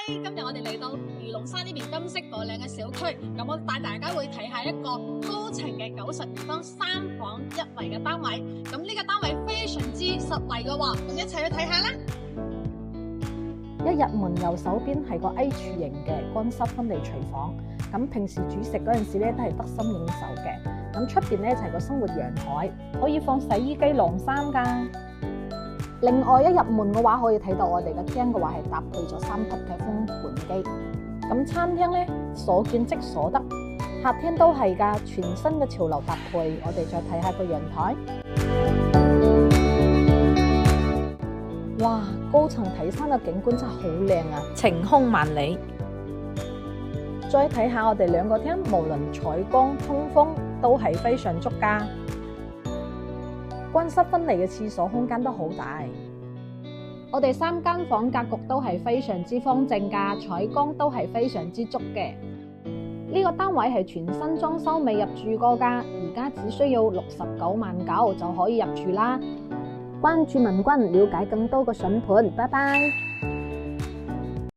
今日我哋嚟到魚龍山呢邊金色火嶺嘅小區，咁我帶大家會睇下一個高層嘅90平方3房1衛嘅單位，咁呢個單位非常之實惠嘅喎，咁一齊去睇下啦。一入門右手邊係個 H 型嘅乾濕分離廚房，咁平時煮食嗰陣時咧都係得心應手嘅。咁出邊咧就係個生活陽台，可以放洗衣機、晾衫噶。另外一入門嘅話，可以睇到我哋嘅廳嘅話係搭配咗3級嘅風盤機。咁餐廳咧所見即所得，客廳都係噶，全新嘅潮流搭配。我哋再睇下個陽台，哇！高層睇山嘅景觀真係好靚啊，晴空萬里。再睇下我哋兩個廳，無論採光、通風都係非常足噶。乾濕分離嘅廁所空間都好大，我哋3間房格局都係非常之方正噶，採光都係非常之足嘅。呢個單位係全新裝修，未入住過噶，而家只需要69.9萬就可以入住啦。關注文君，了解更多嘅筍盤，拜拜。